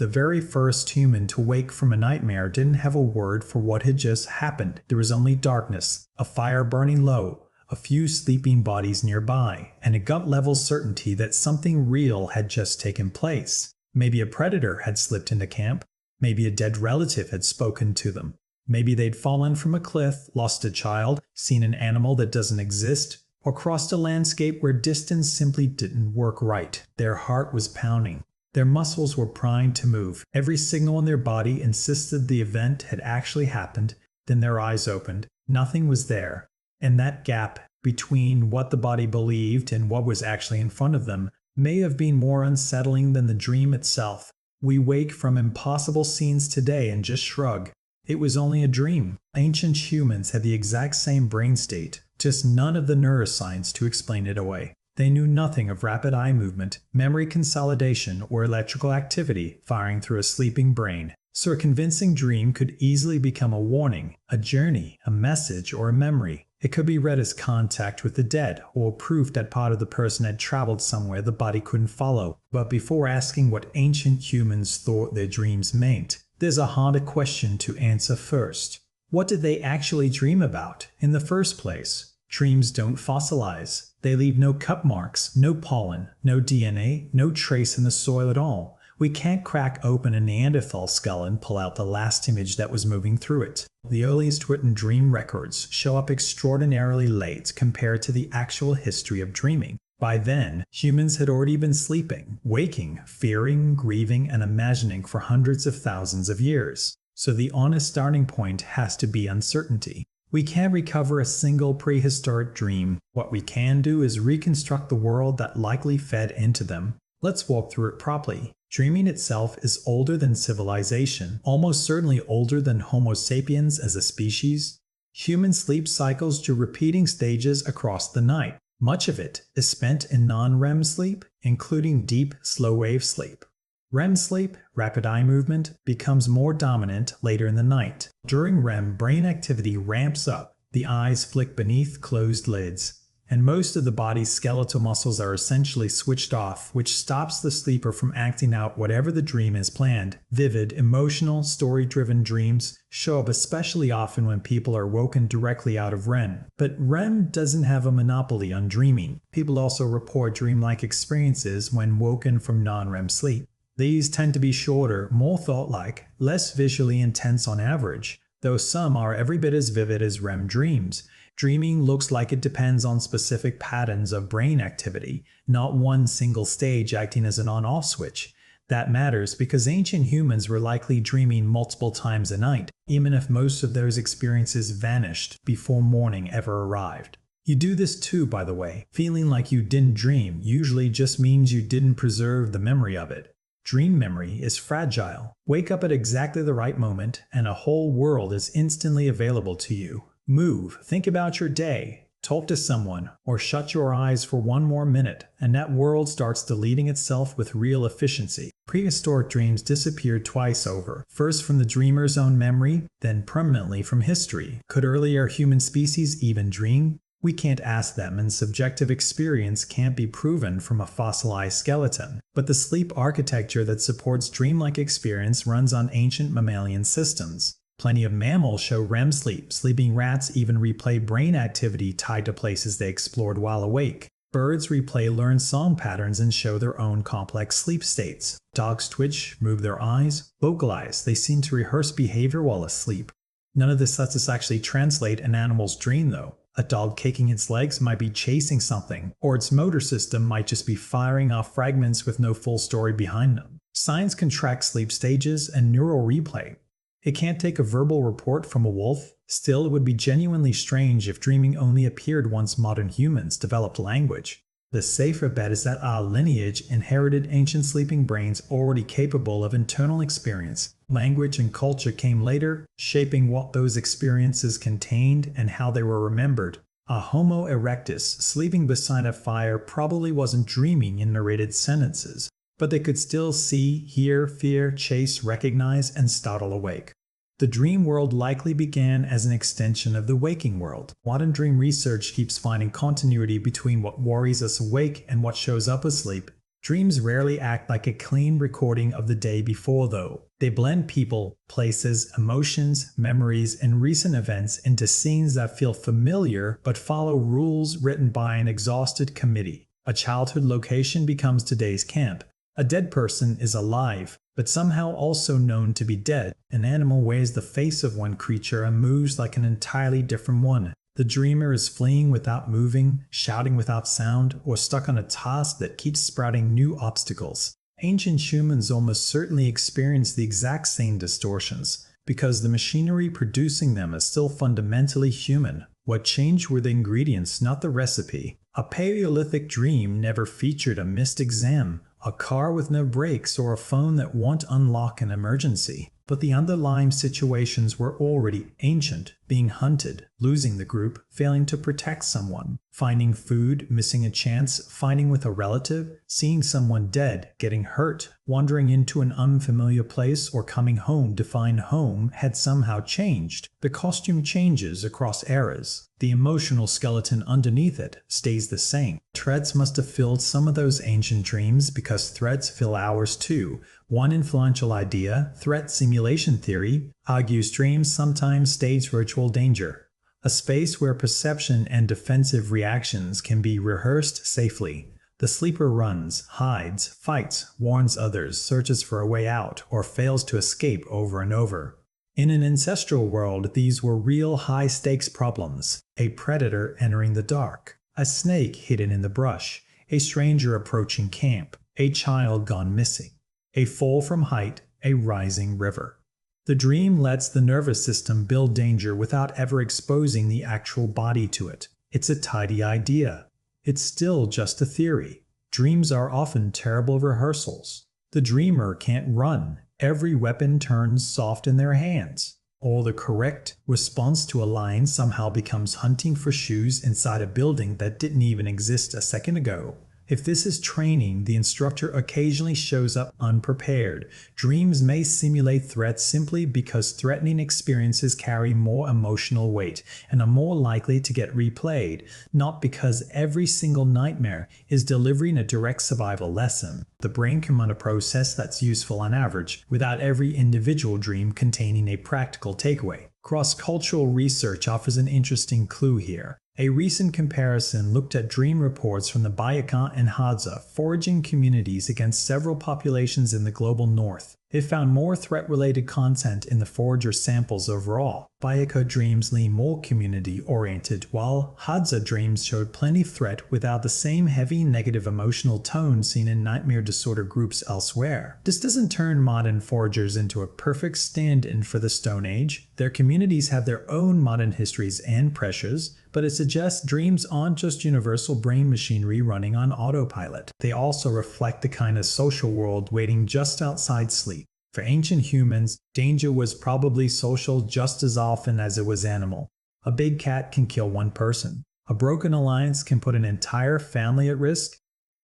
the very first human to wake from a nightmare didn't have a word for what had just happened. There was only darkness, a fire burning low, a few sleeping bodies nearby, and a gut-level certainty that something real had just taken place. Maybe a predator had slipped into camp. Maybe a dead relative had spoken to them. Maybe they'd fallen from a cliff, lost a child, seen an animal that doesn't exist, or crossed a landscape where distance simply didn't work right. Their heart was pounding. Their muscles were primed to move. Every signal in their body insisted the event had actually happened. Then their eyes opened. Nothing was there. And that gap between what the body believed and what was actually in front of them may have been more unsettling than the dream itself. We wake from impossible scenes today and just shrug. It was only a dream. Ancient humans had the exact same brain state, just none of the neuroscience to explain it away. They knew nothing of rapid eye movement, memory consolidation, or electrical activity firing through a sleeping brain. So a convincing dream could easily become a warning, a journey, a message, or a memory. It could be read as contact with the dead, or proof that part of the person had traveled somewhere the body couldn't follow. But before asking what ancient humans thought their dreams meant, there's a harder question to answer first. What did they actually dream about in the first place? Dreams don't fossilize. They leave no cup marks, no pollen, no DNA, no trace in the soil at all. We can't crack open a Neanderthal skull and pull out the last image that was moving through it. The earliest written dream records show up extraordinarily late compared to the actual history of dreaming. By then, humans had already been sleeping, waking, fearing, grieving, and imagining for hundreds of thousands of years. So the honest starting point has to be uncertainty. We can't recover a single prehistoric dream. What we can do is reconstruct the world that likely fed into them. Let's walk through it properly. Dreaming itself is older than civilization, almost certainly older than Homo sapiens as a species. Human sleep cycles through repeating stages across the night. Much of it is spent in non-REM sleep, including deep, slow-wave sleep. REM sleep, rapid eye movement, becomes more dominant later in the night. During REM, brain activity ramps up. The eyes flick beneath closed lids, and most of the body's skeletal muscles are essentially switched off, which stops the sleeper from acting out whatever the dream is planned. Vivid, emotional, story-driven dreams show up especially often when people are woken directly out of REM. But REM doesn't have a monopoly on dreaming. People also report dreamlike experiences when woken from non-REM sleep. These tend to be shorter, more thought-like, less visually intense on average, though some are every bit as vivid as REM dreams. Dreaming looks like it depends on specific patterns of brain activity, not one single stage acting as an on-off switch. That matters because ancient humans were likely dreaming multiple times a night, even if most of those experiences vanished before morning ever arrived. You do this too, by the way. Feeling like you didn't dream usually just means you didn't preserve the memory of it. Dream memory is fragile. Wake up at exactly the right moment, and a whole world is instantly available to you. Move, think about your day, talk to someone, or shut your eyes for one more minute, and that world starts deleting itself with real efficiency. Prehistoric dreams disappeared twice over, first from the dreamer's own memory, then permanently from history. Could earlier human species even dream? We can't ask them, and subjective experience can't be proven from a fossilized skeleton. But the sleep architecture that supports dreamlike experience runs on ancient mammalian systems. Plenty of mammals show REM sleep. Sleeping rats even replay brain activity tied to places they explored while awake. Birds replay learned song patterns and show their own complex sleep states. Dogs twitch, move their eyes, vocalize. They seem to rehearse behavior while asleep. None of this lets us actually translate an animal's dream though. A dog kicking its legs might be chasing something, or its motor system might just be firing off fragments with no full story behind them. Science can track sleep stages and neural replay. It can't take a verbal report from a wolf. Still, it would be genuinely strange if dreaming only appeared once modern humans developed language. The safer bet is that our lineage inherited ancient sleeping brains already capable of internal experience. Language and culture came later, shaping what those experiences contained and how they were remembered. A Homo erectus sleeping beside a fire probably wasn't dreaming in narrated sentences, but they could still see, hear, fear, chase, recognize, and startle awake. The dream world likely began as an extension of the waking world. Modern dream research keeps finding continuity between what worries us awake and what shows up asleep. Dreams rarely act like a clean recording of the day before, though. They blend people, places, emotions, memories, and recent events into scenes that feel familiar but follow rules written by an exhausted committee. A childhood location becomes today's camp. A dead person is alive, but somehow also known to be dead. An animal wears the face of one creature and moves like an entirely different one. The dreamer is fleeing without moving, shouting without sound, or stuck on a task that keeps sprouting new obstacles. Ancient humans almost certainly experienced the exact same distortions, because the machinery producing them is still fundamentally human. What changed were the ingredients, not the recipe. A Paleolithic dream never featured a missed exam, a car with no brakes, or a phone that won't unlock an emergency. But the underlying situations were already ancient: being hunted, losing the group, failing to protect someone, finding food, missing a chance, fighting with a relative, seeing someone dead, getting hurt, wandering into an unfamiliar place, or coming home to find home had somehow changed. The costume changes across eras. The emotional skeleton underneath it stays the same. Threats must have filled some of those ancient dreams because threats fill ours too. One influential idea, threat simulation theory, argues dreams sometimes stage virtual danger, a space where perception and defensive reactions can be rehearsed safely. The sleeper runs, hides, fights, warns others, searches for a way out, or fails to escape over and over. In an ancestral world, these were real high-stakes problems: a predator entering the dark, a snake hidden in the brush, a stranger approaching camp, a child gone missing, a fall from height, a rising river. The dream lets the nervous system build danger without ever exposing the actual body to it. It's a tidy idea. It's still just a theory. Dreams are often terrible rehearsals. The dreamer can't run. Every weapon turns soft in their hands. Or the correct response to a line somehow becomes hunting for shoes inside a building that didn't even exist a second ago. If this is training, the instructor occasionally shows up unprepared. Dreams may simulate threats simply because threatening experiences carry more emotional weight and are more likely to get replayed, not because every single nightmare is delivering a direct survival lesson. The brain can run a process that's useful on average, without every individual dream containing a practical takeaway. Cross-cultural research offers an interesting clue here. A recent comparison looked at dream reports from the BaYaka and Hadza foraging communities against several populations in the global north. It found more threat-related content in the forager samples overall. BaYaka dreams lean more community-oriented, while Hadza dreams showed plenty of threat without the same heavy negative emotional tone seen in nightmare disorder groups elsewhere. This doesn't turn modern foragers into a perfect stand-in for the Stone Age. Their communities have their own modern histories and pressures, but it suggests dreams aren't just universal brain machinery running on autopilot. They also reflect the kind of social world waiting just outside sleep. For ancient humans, danger was probably social just as often as it was animal. A big cat can kill one person. A broken alliance can put an entire family at risk.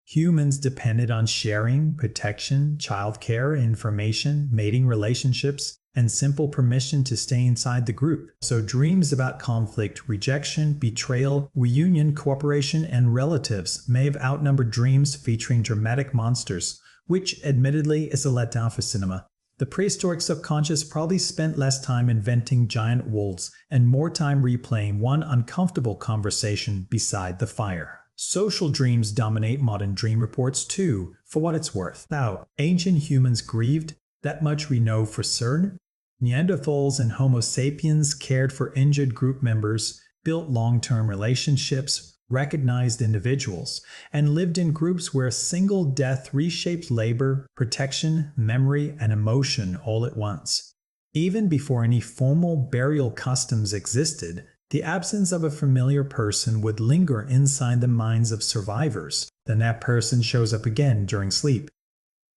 Humans depended on sharing, protection, childcare, information, mating relationships, and simple permission to stay inside the group. So dreams about conflict, rejection, betrayal, reunion, cooperation, and relatives may have outnumbered dreams featuring dramatic monsters, which admittedly is a letdown for cinema. The prehistoric subconscious probably spent less time inventing giant wolves and more time replaying one uncomfortable conversation beside the fire. Social dreams dominate modern dream reports too, for what it's worth. Now, ancient humans grieved, that much we know for certain. Neanderthals and Homo sapiens cared for injured group members, built long-term relationships, recognized individuals, and lived in groups where a single death reshaped labor, protection, memory, and emotion all at once. Even before any formal burial customs existed, the absence of a familiar person would linger inside the minds of survivors. Then that person shows up again during sleep.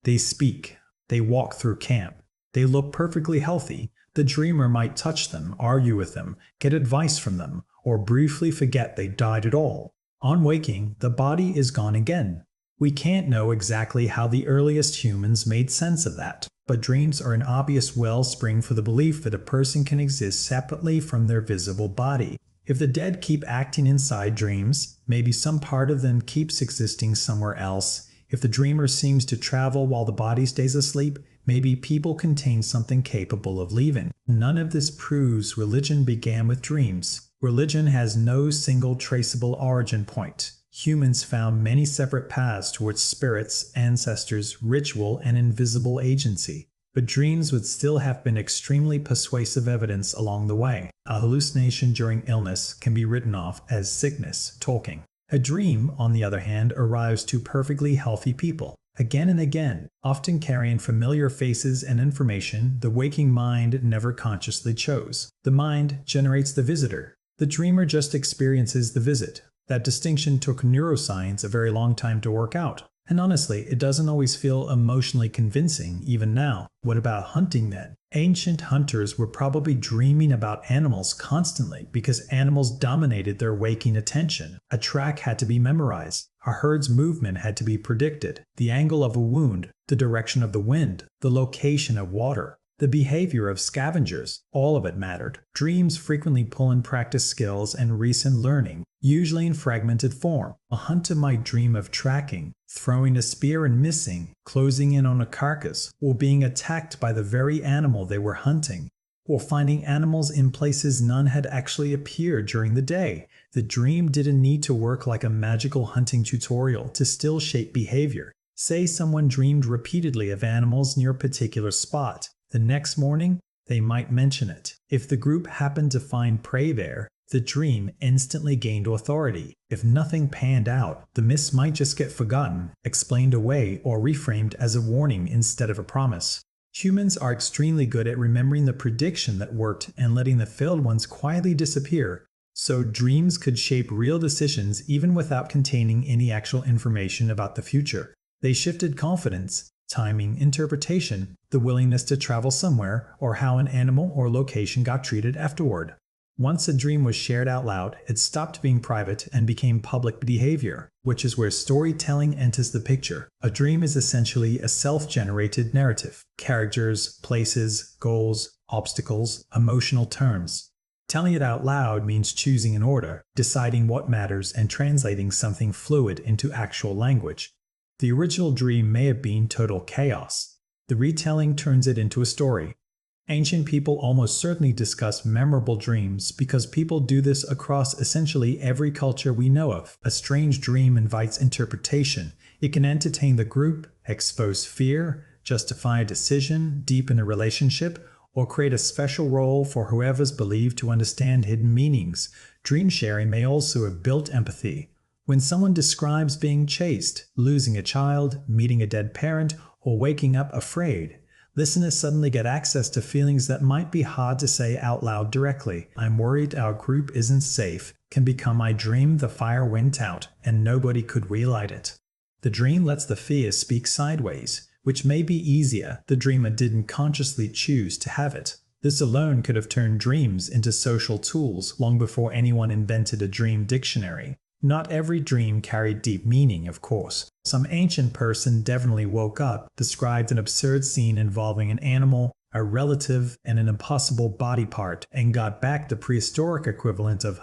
They speak. They walk through camp. They look perfectly healthy. The dreamer might touch them, argue with them, get advice from them, or briefly forget they died at all. On waking, the body is gone again. We can't know exactly how the earliest humans made sense of that, but dreams are an obvious wellspring for the belief that a person can exist separately from their visible body. If the dead keep acting inside dreams, maybe some part of them keeps existing somewhere else. If the dreamer seems to travel while the body stays asleep, maybe people contain something capable of leaving. None of this proves religion began with dreams. Religion has no single traceable origin point. Humans found many separate paths towards spirits, ancestors, ritual, and invisible agency. But dreams would still have been extremely persuasive evidence along the way. A hallucination during illness can be written off as sickness talking. A dream, on the other hand, arrives to perfectly healthy people. Again and again, often carrying familiar faces and information the waking mind never consciously chose. The mind generates the visitor. The dreamer just experiences the visit. That distinction took neuroscience a very long time to work out. And honestly, it doesn't always feel emotionally convincing, even now. What about hunting then? Ancient hunters were probably dreaming about animals constantly because animals dominated their waking attention. A track had to be memorized. A herd's movement had to be predicted. The angle of a wound, the direction of the wind, the location of water, the behavior of scavengers, all of it mattered. Dreams frequently pull in practice skills and recent learning, usually in fragmented form. A hunter might dream of tracking, throwing a spear and missing, closing in on a carcass, or being attacked by the very animal they were hunting, or finding animals in places none had actually appeared during the day. The dream didn't need to work like a magical hunting tutorial to still shape behavior. Say someone dreamed repeatedly of animals near a particular spot. The next morning, they might mention it. If the group happened to find prey there, the dream instantly gained authority. If nothing panned out, the miss might just get forgotten, explained away, or reframed as a warning instead of a promise. Humans are extremely good at remembering the prediction that worked and letting the failed ones quietly disappear. So dreams could shape real decisions even without containing any actual information about the future. They shifted confidence, timing, interpretation, the willingness to travel somewhere, or how an animal or location got treated afterward. Once a dream was shared out loud, it stopped being private and became public behavior, which is where storytelling enters the picture. A dream is essentially a self-generated narrative. Characters, places, goals, obstacles, emotional terms. Telling it out loud means choosing an order, deciding what matters, and translating something fluid into actual language. The original dream may have been total chaos. The retelling turns it into a story. Ancient people almost certainly discuss memorable dreams because people do this across essentially every culture we know of. A strange dream invites interpretation. It can entertain the group, expose fear, justify a decision, deepen a relationship, or create a special role for whoever's believed to understand hidden meanings. Dream sharing may also have built empathy. When someone describes being chased, losing a child, meeting a dead parent, or waking up afraid, listeners suddenly get access to feelings that might be hard to say out loud directly. "I'm worried our group isn't safe" can become "I dreamed the fire went out and nobody could relight it." The dream lets the fear speak sideways, which may be easier. The dreamer didn't consciously choose to have it. This alone could have turned dreams into social tools long before anyone invented a dream dictionary. Not every dream carried deep meaning, of course. Some ancient person definitely woke up, described an absurd scene involving an animal, a relative, and an impossible body part, and got back the prehistoric equivalent of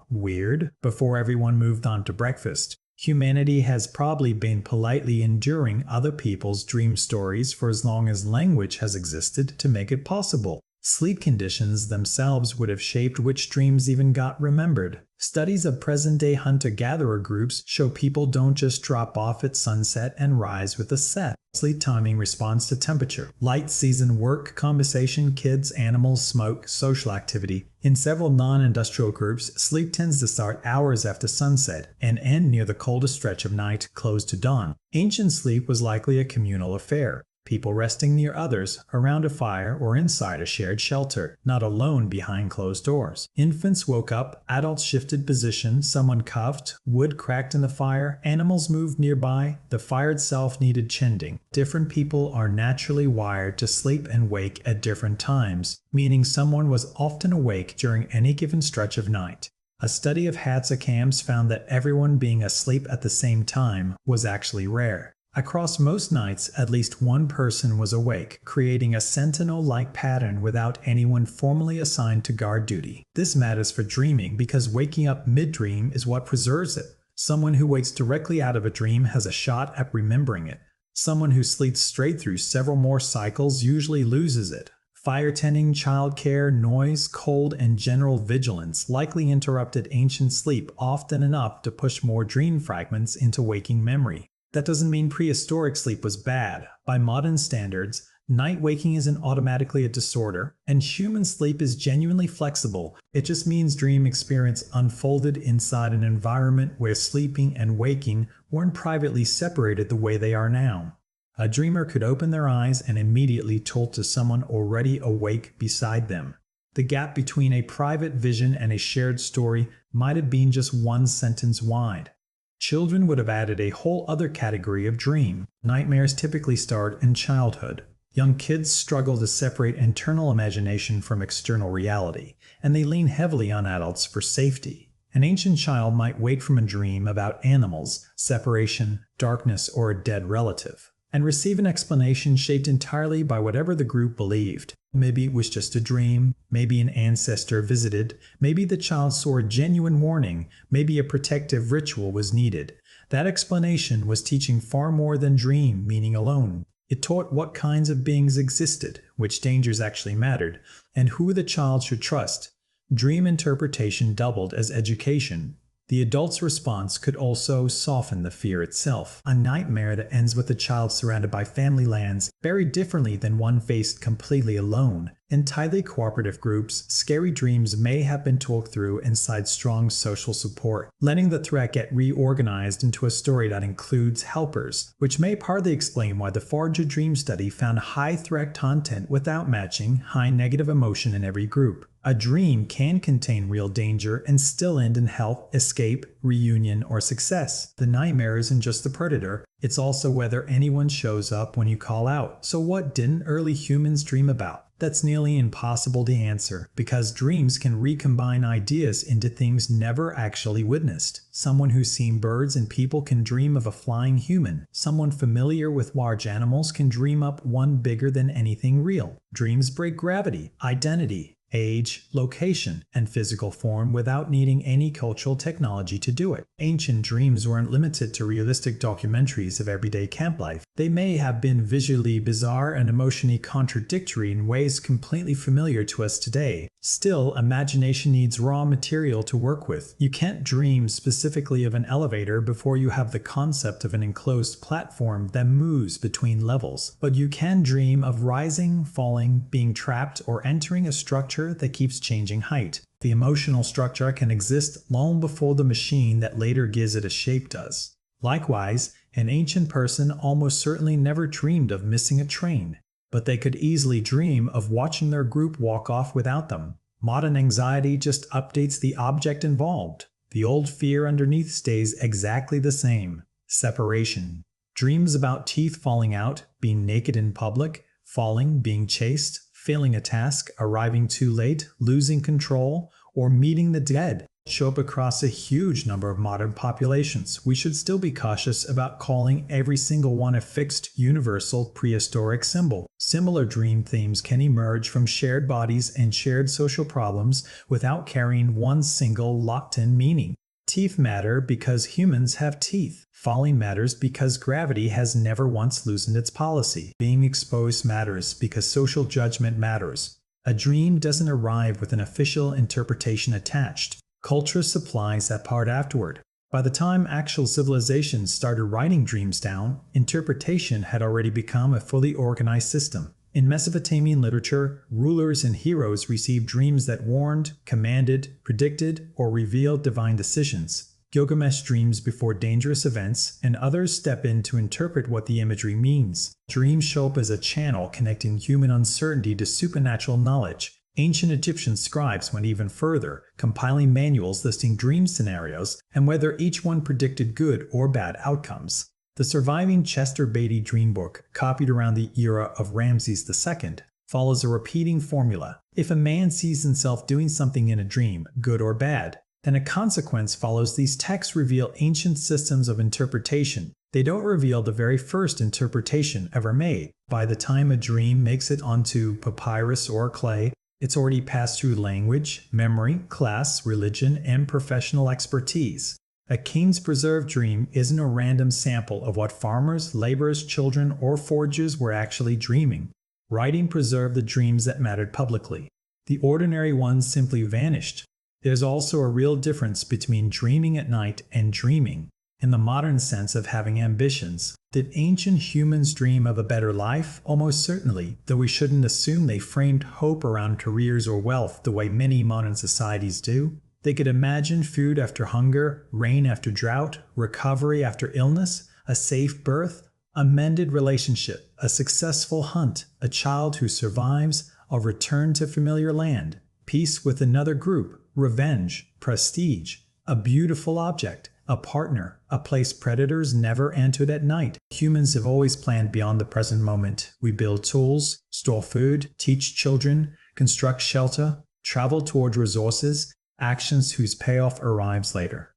weird, before everyone moved on to breakfast. Humanity has probably been politely enduring other people's dream stories for as long as language has existed to make it possible. Sleep conditions themselves would have shaped which dreams even got remembered. Studies of present-day hunter-gatherer groups show people don't just drop off at sunset and rise with a set. Sleep timing responds to temperature, light, season, work, conversation, kids, animals, smoke, social activity. In several non-industrial groups, sleep tends to start hours after sunset and end near the coldest stretch of night, close to dawn. Ancient sleep was likely a communal affair. People resting near others, around a fire, or inside a shared shelter, not alone behind closed doors. Infants woke up, adults shifted position, someone coughed, wood cracked in the fire, animals moved nearby, the fire itself needed tending. Different people are naturally wired to sleep and wake at different times, meaning someone was often awake during any given stretch of night. A study of Hadza camps found that everyone being asleep at the same time was actually rare. Across most nights, at least one person was awake, creating a sentinel-like pattern without anyone formally assigned to guard duty. This matters for dreaming because waking up mid-dream is what preserves it. Someone who wakes directly out of a dream has a shot at remembering it. Someone who sleeps straight through several more cycles usually loses it. Fire tending, childcare, noise, cold, and general vigilance likely interrupted ancient sleep often enough to push more dream fragments into waking memory. That doesn't mean prehistoric sleep was bad. By modern standards, night waking isn't automatically a disorder, and human sleep is genuinely flexible. It just means dream experience unfolded inside an environment where sleeping and waking weren't privately separated the way they are now. A dreamer could open their eyes and immediately talk to someone already awake beside them. The gap between a private vision and a shared story might have been just one sentence wide. Children would have added a whole other category of dream. Nightmares typically start in childhood. Young kids struggle to separate internal imagination from external reality, and they lean heavily on adults for safety. An ancient child might wake from a dream about animals, separation, darkness, or a dead relative, and receive an explanation shaped entirely by whatever the group believed. Maybe it was just a dream, maybe an ancestor visited, maybe the child saw a genuine warning, maybe a protective ritual was needed. That explanation was teaching far more than dream meaning alone. It taught what kinds of beings existed, which dangers actually mattered, and who the child should trust. Dream interpretation doubled as education. The adult's response could also soften the fear itself. A nightmare that ends with a child surrounded by family lands very differently than one faced completely alone. In tightly cooperative groups, scary dreams may have been talked through inside strong social support, letting the threat get reorganized into a story that includes helpers, which may partly explain why the forager dream study found high threat content without matching high negative emotion in every group. A dream can contain real danger and still end in health, escape, reunion, or success. The nightmare isn't just the predator, it's also whether anyone shows up when you call out. So what didn't early humans dream about? That's nearly impossible to answer, because dreams can recombine ideas into things never actually witnessed. Someone who's seen birds and people can dream of a flying human. Someone familiar with large animals can dream up one bigger than anything real. Dreams break gravity, identity, age, location, and physical form without needing any cultural technology to do it. Ancient dreams weren't limited to realistic documentaries of everyday camp life. They may have been visually bizarre and emotionally contradictory in ways completely familiar to us today. Still, imagination needs raw material to work with. You can't dream specifically of an elevator before you have the concept of an enclosed platform that moves between levels. But you can dream of rising, falling, being trapped, or entering a structure that keeps changing height. The emotional structure can exist long before the machine that later gives it a shape does. Likewise, an ancient person almost certainly never dreamed of missing a train, but they could easily dream of watching their group walk off without them. Modern anxiety just updates the object involved. The old fear underneath stays exactly the same: separation. Dreams about teeth falling out, being naked in public, falling, being chased, failing a task, arriving too late, losing control, or meeting the dead show up across a huge number of modern populations. We should still be cautious about calling every single one a fixed, universal, prehistoric symbol. Similar dream themes can emerge from shared bodies and shared social problems without carrying one single locked-in meaning. Teeth matter because humans have teeth. Falling matters because gravity has never once loosened its policy. Being exposed matters because social judgment matters. A dream doesn't arrive with an official interpretation attached. Culture supplies that part afterward. By the time actual civilizations started writing dreams down, interpretation had already become a fully organized system. In Mesopotamian literature, rulers and heroes received dreams that warned, commanded, predicted, or revealed divine decisions. Gilgamesh dreams before dangerous events, and others step in to interpret what the imagery means. Dreams show up as a channel connecting human uncertainty to supernatural knowledge. Ancient Egyptian scribes went even further, compiling manuals listing dream scenarios and whether each one predicted good or bad outcomes. The surviving Chester Beatty dream book, copied around the era of Ramses II, follows a repeating formula. If a man sees himself doing something in a dream, good or bad, then a consequence follows. These texts reveal ancient systems of interpretation. They don't reveal the very first interpretation ever made. By the time a dream makes it onto papyrus or clay, it's already passed through language, memory, class, religion, and professional expertise. A king's preserved dream isn't a random sample of what farmers, laborers, children, or foragers were actually dreaming. Writing preserved the dreams that mattered publicly. The ordinary ones simply vanished. There's also a real difference between dreaming at night and dreaming, in the modern sense of having ambitions. Did ancient humans dream of a better life? Almost certainly, though we shouldn't assume they framed hope around careers or wealth the way many modern societies do. They could imagine food after hunger, rain after drought, recovery after illness, a safe birth, a mended relationship, a successful hunt, a child who survives, a return to familiar land, peace with another group, revenge, prestige, a beautiful object, a partner, a place predators never entered at night. Humans have always planned beyond the present moment. We build tools, store food, teach children, construct shelter, travel toward resources, actions whose payoff arrives later.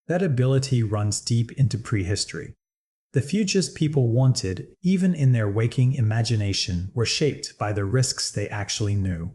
That ability runs deep into prehistory. The futures people wanted, even in their waking imagination, were shaped by the risks they actually knew.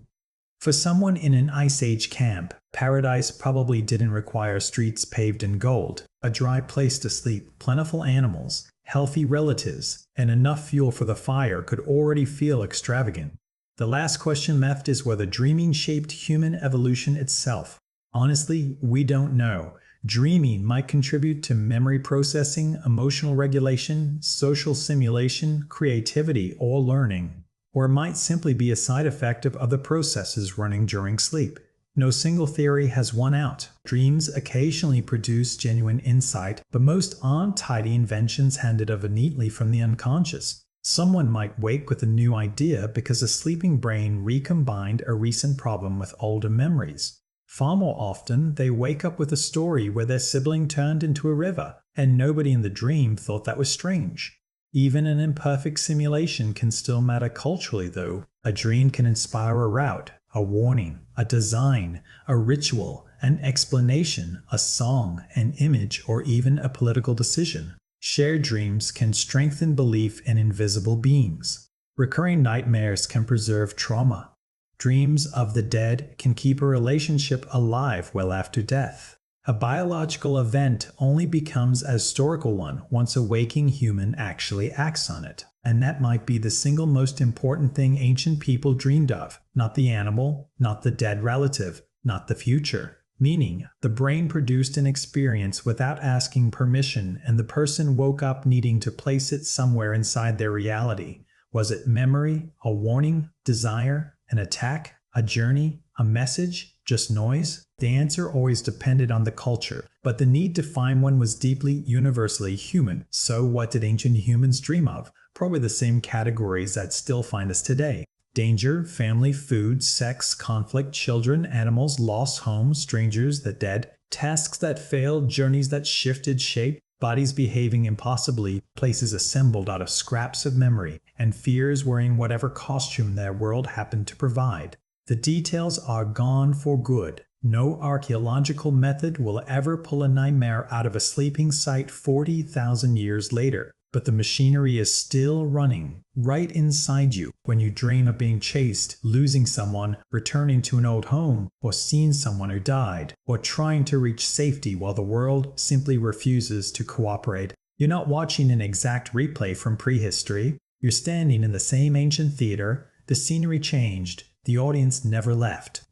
For someone in an Ice Age camp, paradise probably didn't require streets paved in gold, a dry place to sleep, plentiful animals, healthy relatives, and enough fuel for the fire could already feel extravagant. The last question left is whether dreaming shaped human evolution itself. Honestly, we don't know. Dreaming might contribute to memory processing, emotional regulation, social simulation, creativity, or learning. Or it might simply be a side effect of other processes running during sleep. No single theory has won out. Dreams occasionally produce genuine insight, but most aren't tidy inventions handed over neatly from the unconscious. Someone might wake with a new idea because a sleeping brain recombined a recent problem with older memories. Far more often, they wake up with a story where their sibling turned into a river, and nobody in the dream thought that was strange. Even an imperfect simulation can still matter culturally, though. A dream can inspire a route, a warning, a design, a ritual, an explanation, a song, an image, or even a political decision. Shared dreams can strengthen belief in invisible beings. Recurring nightmares can preserve trauma. Dreams of the dead can keep a relationship alive well after death. A biological event only becomes a historical one once a waking human actually acts on it. And that might be the single most important thing ancient people dreamed of. Not the animal, not the dead relative, not the future. Meaning, the brain produced an experience without asking permission, and the person woke up needing to place it somewhere inside their reality. Was it memory, a warning, desire, an attack, a journey, a message, just noise? The answer always depended on the culture, but the need to find one was deeply, universally human. So what did ancient humans dream of? Probably the same categories that still find us today. Danger, family, food, sex, conflict, children, animals, lost homes, strangers, the dead, tasks that failed, journeys that shifted shape, bodies behaving impossibly, places assembled out of scraps of memory, and fears wearing whatever costume their world happened to provide. The details are gone for good. No archaeological method will ever pull a nightmare out of a sleeping site 40,000 years later. But the machinery is still running right inside you when you dream of being chased, losing someone, returning to an old home, or seeing someone who died, or trying to reach safety while the world simply refuses to cooperate. You're not watching an exact replay from prehistory. You're standing in the same ancient theater. The scenery changed. The audience never left.